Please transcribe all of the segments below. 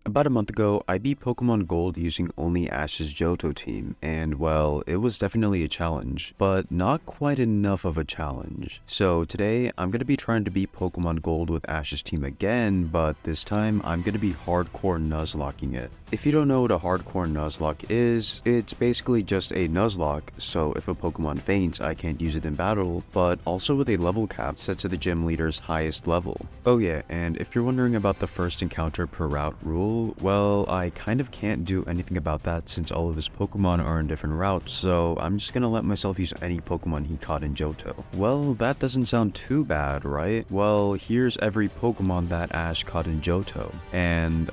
About a month ago, I beat Pokemon Gold using only Ash's Johto team, and well, it was definitely a challenge, but not quite enough of a challenge. So today, I'm going to be trying to beat Pokemon Gold with Ash's team again, but this time, I'm going to be hardcore Nuzlocking it. If you don't know what a hardcore Nuzlocke is, it's basically just a Nuzlocke, so if a Pokemon faints, I can't use it in battle, but also with a level cap set to the gym leader's highest level. Oh yeah, and if you're wondering about the first encounter per route rule, well, I kind of can't do anything about that since all of his Pokemon are in different routes, so I'm just gonna let myself use any Pokemon he caught in Johto. Well, that doesn't sound too bad, right? Well, here's every Pokemon that Ash caught in Johto, and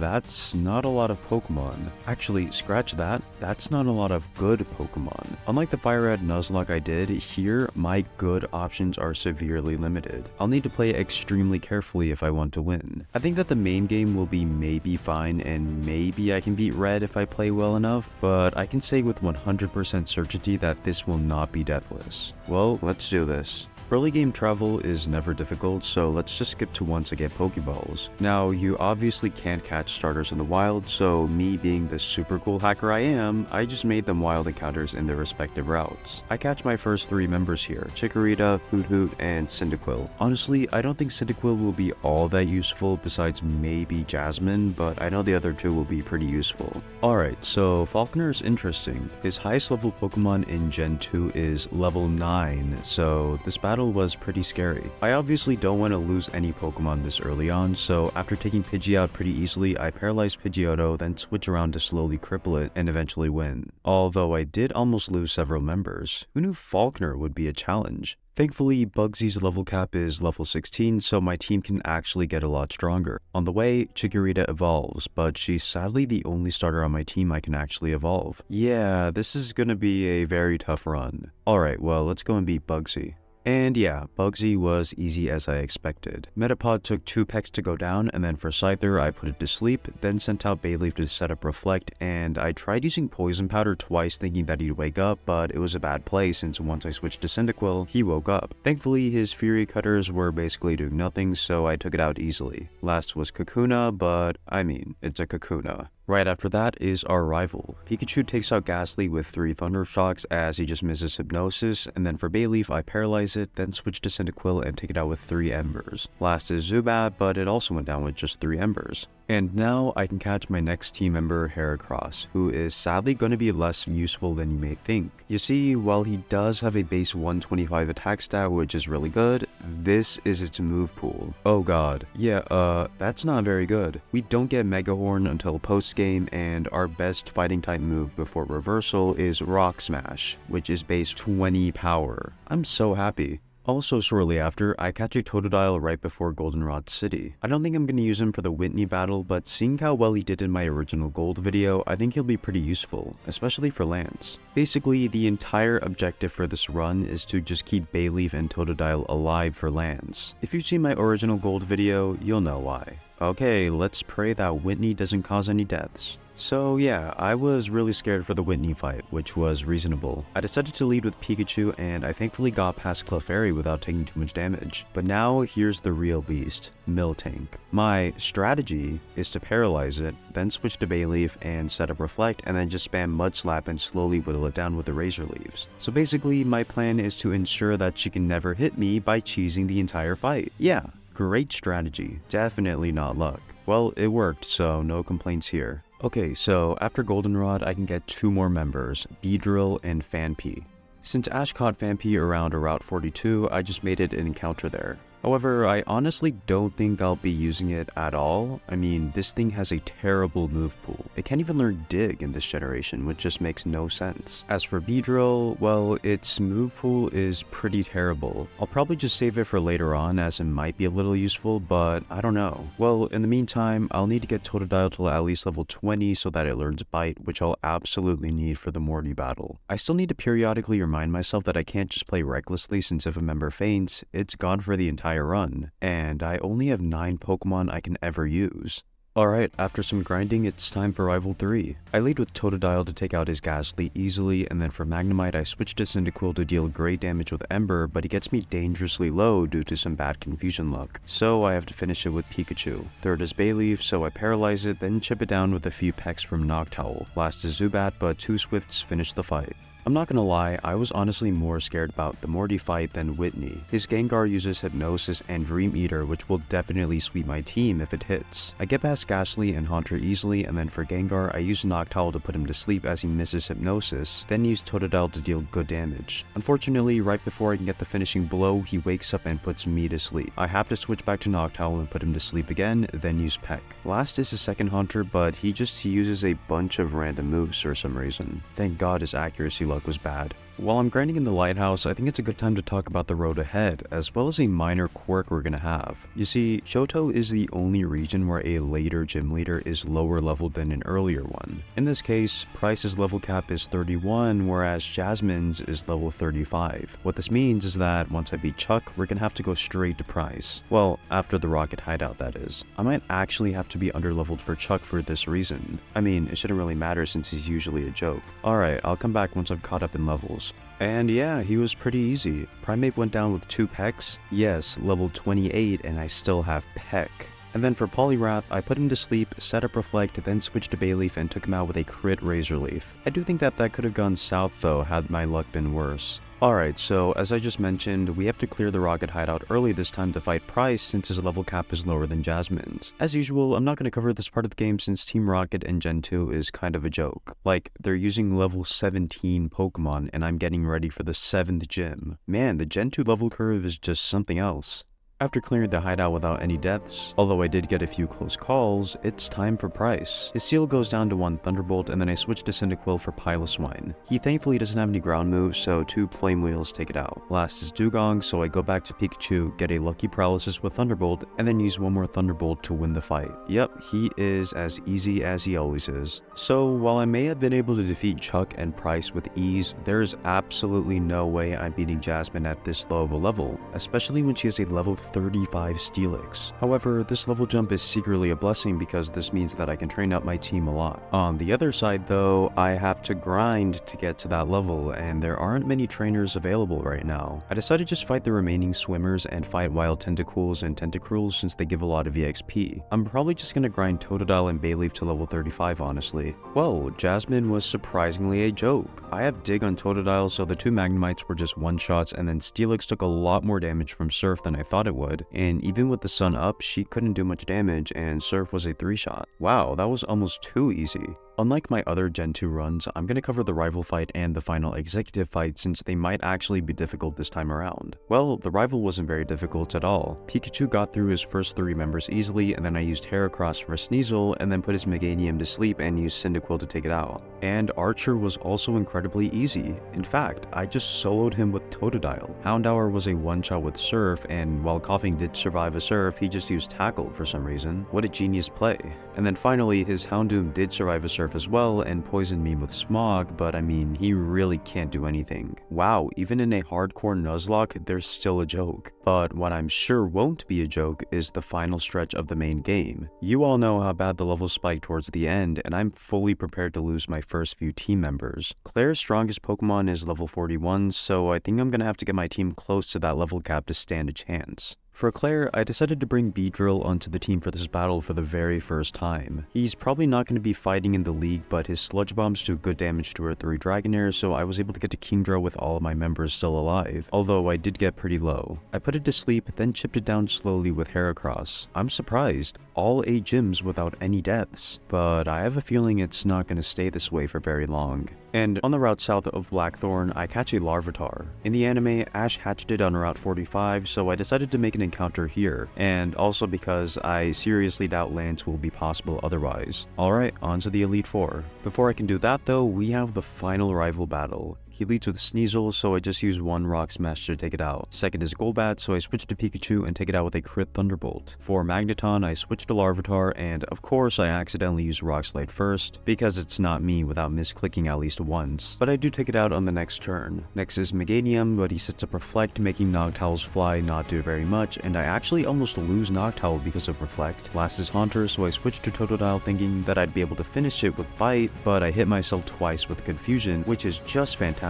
that's not a lot of Pokemon. Actually, scratch that, that's not a lot of good Pokemon. Unlike the Fire Red Nuzlocke I did, here my good options are severely limited. I'll need to play extremely carefully if I want to win. I think that the main game will be maybe fine, and maybe I can beat Red if I play well enough, but I can say with 100% certainty that this will not be deathless. Well, let's do this. Early game travel is never difficult, so let's just skip to one to get Pokeballs. Now, you obviously can't catch starters in the wild, so me being the super cool hacker I am, I just made them wild encounters in their respective routes. I catch my first 3 members here, Chikorita, Hoothoot, and Cyndaquil. Honestly, I don't think Cyndaquil will be all that useful besides maybe Jasmine, but I know the other 2 will be pretty useful. Alright, so Falconer is interesting. His highest level Pokemon in Gen 2 is level 9, so this battle was pretty scary. I obviously don't want to lose any Pokemon this early on, so after taking Pidgey out pretty easily, I paralyzed Pidgeotto, then switch around to slowly cripple it and eventually win. Although I did almost lose several members. Who knew Falconer would be a challenge? Thankfully, Bugsy's level cap is level 16, so my team can actually get a lot stronger. On the way, Chikorita evolves, but she's sadly the only starter on my team I can actually evolve. Yeah, this is gonna be a very tough run. Alright, well, let's go and beat Bugsy. And yeah, Bugsy was easy as I expected. Metapod took 2 pecks to go down, and then for Scyther I put it to sleep, then sent out Bayleaf to set up Reflect, and I tried using Poison Powder twice thinking that he'd wake up, but it was a bad play since once I switched to Cyndaquil, he woke up. Thankfully, his Fury Cutters were basically doing nothing, so I took it out easily. Last was Kakuna, but I mean, it's a Kakuna. Right after that is our rival. Pikachu takes out Ghastly with 3 Thunder Shocks as he just misses Hypnosis, and then for Bayleaf I paralyze it, then switch to Cyndaquil and take it out with 3 Embers. Last is Zubat, but it also went down with just 3 Embers. And now I can catch my next team member, Heracross, who is sadly going to be less useful than you may think. You see, while he does have a base 125 attack stat, which is really good, this is its move pool. Oh god. Yeah, that's not very good. We don't get Mega Horn until post-game, and our best fighting type move before reversal is Rock Smash, which is base 20 power. I'm so happy. Also shortly after, I catch a Totodile right before Goldenrod City. I don't think I'm going to use him for the Whitney battle, but seeing how well he did in my original Gold video, I think he'll be pretty useful, especially for Lance. Basically, the entire objective for this run is to just keep Bayleaf and Totodile alive for Lance. If you've seen my original Gold video, you'll know why. Okay, let's pray that Whitney doesn't cause any deaths. So yeah, I was really scared for the Whitney fight, which was reasonable. I decided to lead with Pikachu, and I thankfully got past Clefairy without taking too much damage. But now here's the real beast, Miltank. My strategy is to paralyze it, then switch to Bayleaf and set up Reflect, and then just spam Mud Slap and slowly whittle it down with the Razor Leaves. So basically, my plan is to ensure that she can never hit me by cheesing the entire fight. Yeah, great strategy. Definitely not luck. Well, it worked, so no complaints here. Okay, so after Goldenrod, I can get 2 more members, Beedrill and Phanpy. Since Ash caught Phanpy around Route 42, I just made it an encounter there. However, I honestly don't think I'll be using it at all. I mean, this thing has a terrible move pool. It can't even learn Dig in this generation, which just makes no sense. As for Beedrill, well, its move pool is pretty terrible. I'll probably just save it for later on as it might be a little useful, but I don't know. Well, in the meantime, I'll need to get Totodile to at least level 20 so that it learns Bite, which I'll absolutely need for the Morty battle. I still need to periodically remind myself that I can't just play recklessly since if a member faints, it's gone for the entire run, and I only have 9 Pokemon I can ever use. Alright, after some grinding, it's time for Rival 3. I lead with Totodile to take out his Ghastly easily, and then for Magnemite I switch to Cyndaquil to deal great damage with Ember, but he gets me dangerously low due to some bad confusion luck. So I have to finish it with Pikachu. Third is Bayleaf, so I paralyze it, then chip it down with a few pecks from Noctowl. Last is Zubat, but 2 Swifts finish the fight. I'm not gonna lie, I was honestly more scared about the Morty fight than Whitney. His Gengar uses Hypnosis and Dream Eater, which will definitely sweep my team if it hits. I get past Ghastly and Haunter easily, and then for Gengar, I use Noctowl to put him to sleep as he misses Hypnosis, then use Totodile to deal good damage. Unfortunately, right before I can get the finishing blow, he wakes up and puts me to sleep. I have to switch back to Noctowl and put him to sleep again, then use Peck. Last is the second Haunter, but he just uses a bunch of random moves for some reason. Thank God his accuracy luck was bad. While I'm grinding in the lighthouse, I think it's a good time to talk about the road ahead, as well as a minor quirk we're gonna have. You see, Johto is the only region where a later gym leader is lower leveled than an earlier one. In this case, Price's level cap is 31, whereas Jasmine's is level 35. What this means is that once I beat Chuck, we're gonna have to go straight to Price. Well, after the Rocket Hideout, that is. I might actually have to be underleveled for Chuck for this reason. I mean, it shouldn't really matter since he's usually a joke. Alright, I'll come back once I've caught up in levels. And yeah, he was pretty easy. Primeape went down with 2 Pecks. Yes, level 28, and I still have Peck. And then for Poliwrath, I put him to sleep, set up Reflect, then switched to Bayleaf and took him out with a crit Razor Leaf. I do think that could have gone south though, had my luck been worse. Alright, so as I just mentioned, we have to clear the Rocket Hideout early this time to fight Price since his level cap is lower than Jasmine's. As usual, I'm not going to cover this part of the game since Team Rocket and Gen 2 is kind of a joke. Like, they're using level 17 Pokemon and I'm getting ready for the 7th gym. Man, the Gen 2 level curve is just something else. After clearing the hideout without any deaths, although I did get a few close calls, it's time for Price. His seal goes down to 1 Thunderbolt and then I switch to Cyndaquil for Piloswine. He thankfully doesn't have any ground moves, so 2 Flame Wheels take it out. Last is Dugong, so I go back to Pikachu, get a Lucky Paralysis with Thunderbolt, and then use 1 more Thunderbolt to win the fight. Yep, he is as easy as he always is. So while I may have been able to defeat Chuck and Price with ease, there is absolutely no way I'm beating Jasmine at this low of a level, especially when she has a level 35 Steelix. However, this level jump is secretly a blessing because this means that I can train out my team a lot. On the other side though, I have to grind to get to that level and there aren't many trainers available right now. I decided to just fight the remaining swimmers and fight wild Tentacools and Tentacruels since they give a lot of EXP. I'm probably just gonna grind Totodile and Bayleaf to level 35 honestly. Well, Jasmine was surprisingly a joke. I have Dig on Totodile so the 2 Magnemites were just one-shots and then Steelix took a lot more damage from Surf than I thought it would, and even with the sun up, she couldn't do much damage and Surf was a 3-shot. Wow, that was almost too easy. Unlike my other Gen 2 runs, I'm going to cover the rival fight and the final executive fight since they might actually be difficult this time around. Well, the rival wasn't very difficult at all. Pikachu got through his first 3 members easily, and then I used Heracross for Sneasel, and then put his Meganium to sleep and used Cyndaquil to take it out. And Archer was also incredibly easy. In fact, I just soloed him with Totodile. Houndour was a one-shot with Surf, and while Coughing did survive a Surf, he just used Tackle for some reason. What a genius play. And then finally, his Houndoom did survive a Surf as well and poisoned me with Smog, but I mean, he really can't do anything. Wow, even in a hardcore Nuzlocke, there's still a joke. But what I'm sure won't be a joke is the final stretch of the main game. You all know how bad the levels spike towards the end, and I'm fully prepared to lose my first few team members. Claire's strongest Pokemon is level 41, so I think I'm gonna have to get my team close to that level cap to stand a chance. For Claire, I decided to bring Beedrill onto the team for this battle for the very first time. He's probably not going to be fighting in the league, but his Sludge Bombs do good damage to her 3 Dragonair, so I was able to get to Kingdra with all of my members still alive, although I did get pretty low. I put it to sleep, then chipped it down slowly with Heracross. I'm surprised, all 8 gyms without any deaths, but I have a feeling it's not going to stay this way for very long. And on the route south of Blackthorn, I catch a Larvitar. In the anime, Ash hatched it on Route 45, so I decided to make an encounter here, and also because I seriously doubt Lance will be possible otherwise. Alright, on to the Elite Four. Before I can do that though, we have the final rival battle. He leads with Sneasel, so I just use one Rock Smash to take it out. Second is Golbat, so I switch to Pikachu and take it out with a crit Thunderbolt. For Magneton, I switch to Larvitar, and of course I accidentally use Rock Slide first, because it's not me without misclicking at least once. But I do take it out on the next turn. Next is Meganium, but he sets up Reflect, making Noctowl's Fly not do very much, and I actually almost lose Noctowl because of Reflect. Last is Haunter, so I switch to Totodile thinking that I'd be able to finish it with Bite, but I hit myself twice with Confusion, which is just fantastic.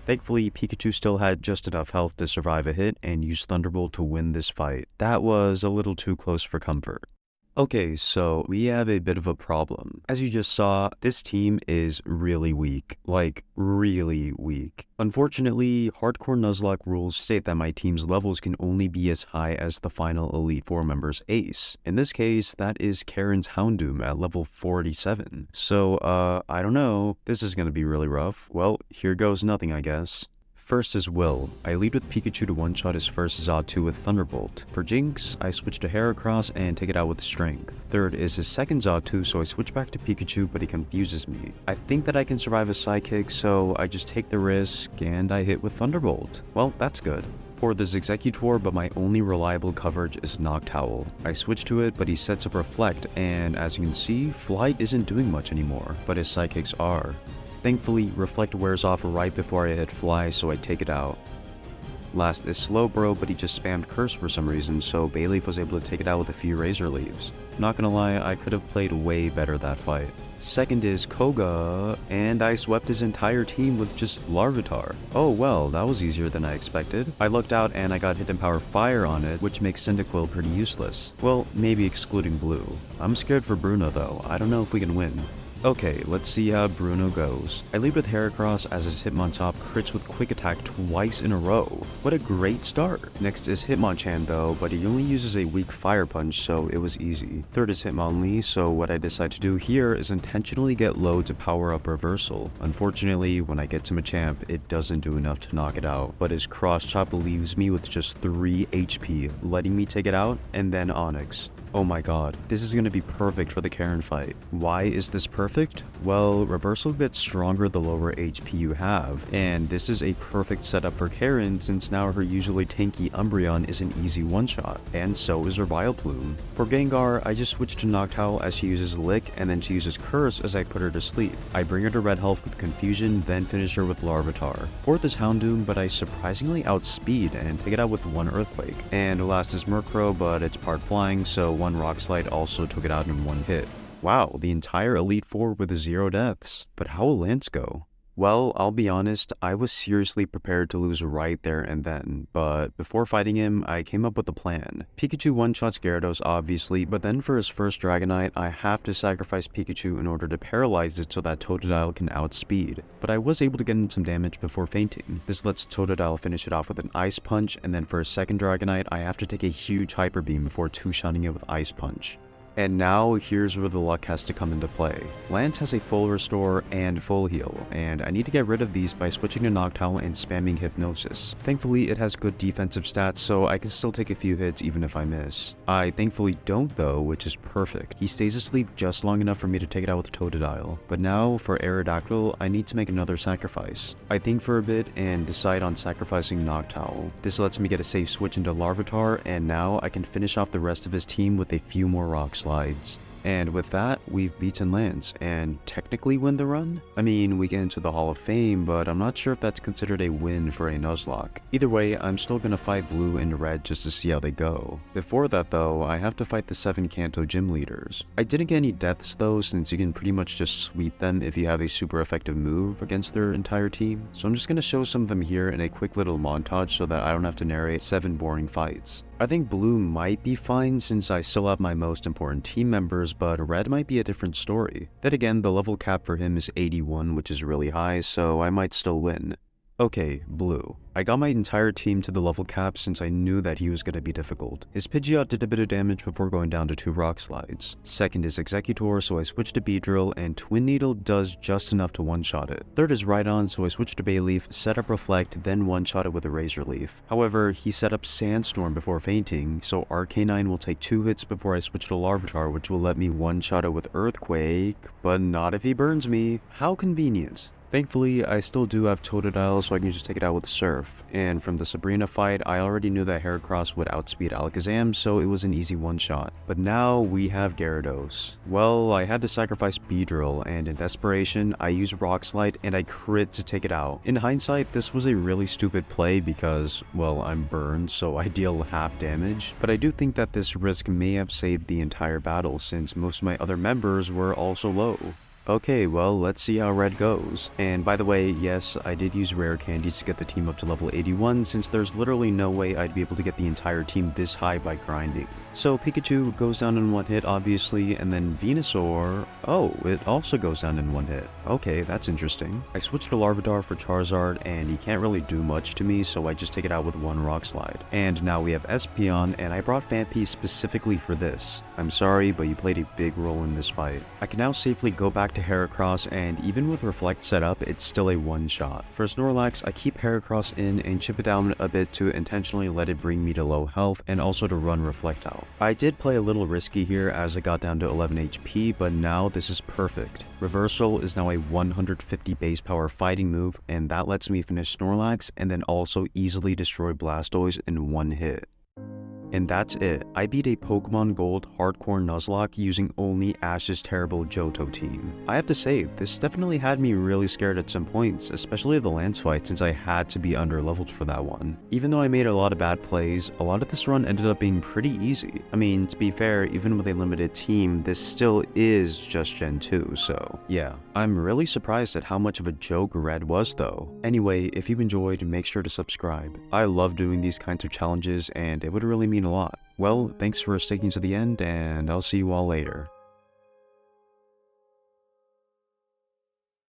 Thankfully, Pikachu still had just enough health to survive a hit and use Thunderbolt to win this fight. That was a little too close for comfort. Okay, so we have a bit of a problem. As you just saw, this team is really weak. Like, really weak. Unfortunately, Hardcore Nuzlocke rules state that my team's levels can only be as high as the final Elite Four member's ace. In this case, that is Karen's Houndoom at level 47. So, I don't know. This is gonna be really rough. Well, here goes nothing, I guess. First is Will. I lead with Pikachu to one-shot his first Johto with Thunderbolt. For Jinx, I switch to Heracross and take it out with Strength. Third is his second Johto, so I switch back to Pikachu, but he confuses me. I think that I can survive a Psychic, so I just take the risk and I hit with Thunderbolt. Well, that's good. Fourth is Executor, but my only reliable coverage is Noctowl. I switch to it, but he sets up Reflect, and as you can see, Flight isn't doing much anymore, but his Psychics are. Thankfully, Reflect wears off right before I hit Fly, so I take it out. Last is Slowbro, but he just spammed Curse for some reason, so Bayleaf was able to take it out with a few Razor Leaves. Not gonna lie, I could have played way better that fight. Second is Koga, and I swept his entire team with just Larvitar. Oh well, that was easier than I expected. I looked out and I got Hidden Power Fire on it, which makes Cyndaquil pretty useless. Well, maybe excluding Blue. I'm scared for Bruno though, I don't know if we can win. Okay, let's see how Bruno goes. I lead with Heracross as his Hitmontop crits with Quick Attack twice in a row. What a great start. Next is Hitmonchan though, but he only uses a weak Fire Punch, so it was easy. Third is Hitmonlee, so what I decide to do here is intentionally get low to power up Reversal. Unfortunately, when I get to Machamp, it doesn't do enough to knock it out, but his Cross Chop leaves me with just 3 HP, letting me take it out, and then Onix. Oh my god, this is going to be perfect for the Karen fight. Why is this perfect? Well, Reversal gets stronger the lower HP you have, and this is a perfect setup for Karen since now her usually tanky Umbreon is an easy one-shot, and so is her Vileplume. For Gengar, I just switch to Noctowl as she uses Lick, and then she uses Curse as I put her to sleep. I bring her to red health with Confusion, then finish her with Larvitar. Fourth is Houndoom, but I surprisingly outspeed and take it out with 1 Earthquake. And last is Murkrow, but it's part flying, so 1 Rock Slide also took it out in 1 hit. Wow, the entire Elite Four with 0 deaths. But how will Lance go? Well, I'll be honest, I was seriously prepared to lose right there and then, but before fighting him, I came up with a plan. Pikachu one-shots Gyarados obviously, but then for his first Dragonite, I have to sacrifice Pikachu in order to paralyze it so that Totodile can outspeed. But I was able to get in some damage before fainting. This lets Totodile finish it off with an Ice Punch, and then for his second Dragonite, I have to take a huge Hyper Beam before two-shotting it with Ice Punch. And now, here's where the luck has to come into play. Lance has a full restore and full heal, and I need to get rid of these by switching to Noctowl and spamming Hypnosis. Thankfully, it has good defensive stats, so I can still take a few hits even if I miss. I thankfully don't though, which is perfect. He stays asleep just long enough for me to take it out with Totodile. But now, for Aerodactyl, I need to make another sacrifice. I think for a bit and decide on sacrificing Noctowl. This lets me get a safe switch into Larvitar, and now I can finish off the rest of his team with a few more Rock Slides. And with that, we've beaten Lance, and technically win the run? I mean, we get into the Hall of Fame, but I'm not sure if that's considered a win for a Nuzlocke. Either way, I'm still gonna fight Blue and Red just to see how they go. Before that though, I have to fight the 7 Kanto gym leaders. I didn't get any deaths though, since you can pretty much just sweep them if you have a super effective move against their entire team. So I'm just gonna show some of them here in a quick little montage so that I don't have to narrate 7 boring fights. I think Blue might be fine since I still have my most important team members, but Red might be a different story. Then again, the level cap for him is 81, which is really high, so I might still win. Okay, Blue. I got my entire team to the level cap since I knew that he was going to be difficult. His Pidgeot did a bit of damage before going down to 2 Rock Slides. Second is Executor, so I switched to Beedrill, and Twin Needle does just enough to one-shot it. Third is Rhydon, so I switched to Bayleaf, set up Reflect, then one-shot it with a Razor Leaf. However, he set up Sandstorm before fainting, so Arcanine will take 2 hits before I switch to Larvitar, which will let me one-shot it with Earthquake, but not if he burns me. How convenient. Thankfully, I still do have Totodile, so I can just take it out with Surf. And from the Sabrina fight, I already knew that Heracross would outspeed Alakazam, so it was an easy one-shot. But now we have Gyarados. Well, I had to sacrifice Beedrill, and in desperation, I used Rock Slide and I crit to take it out. In hindsight, this was a really stupid play because, well, I'm burned, so I deal half damage. But I do think that this risk may have saved the entire battle since most of my other members were also low. Okay, well, let's see how red goes. And by the way, yes, I did use rare candies to get the team up to level 81 since there's literally no way I'd be able to get the entire team this high by grinding. So Pikachu goes down in one hit obviously, and then Venusaur, oh, it also goes down in one hit. Okay, that's interesting. I switched to Larvitar for Charizard and he can't really do much to me, so I just take it out with one Rock Slide. And now we have Espeon, and I brought Phanpy specifically for this. I'm sorry, but you played a big role in this fight. I can now safely go back to Heracross, and even with Reflect set up, it's still a one-shot. For Snorlax, I keep Heracross in and chip it down a bit to intentionally let it bring me to low health and also to run Reflect out. I did play a little risky here as I got down to 11 HP, but now this is perfect. Reversal is now a 150 base power fighting move, and that lets me finish Snorlax and then also easily destroy Blastoise in one hit. And that's it. I beat a Pokemon Gold Hardcore Nuzlocke using only Ash's terrible Johto team. I have to say, this definitely had me really scared at some points, especially the Lance fight since I had to be underleveled for that one. Even though I made a lot of bad plays, a lot of this run ended up being pretty easy. I mean, to be fair, even with a limited team, this still is just Gen 2, so yeah. I'm really surprised at how much of a joke Red was though. Anyway, if you enjoyed, make sure to subscribe. I love doing these kinds of challenges and it would really mean a lot. Well, thanks for sticking to the end, and I'll see you all later.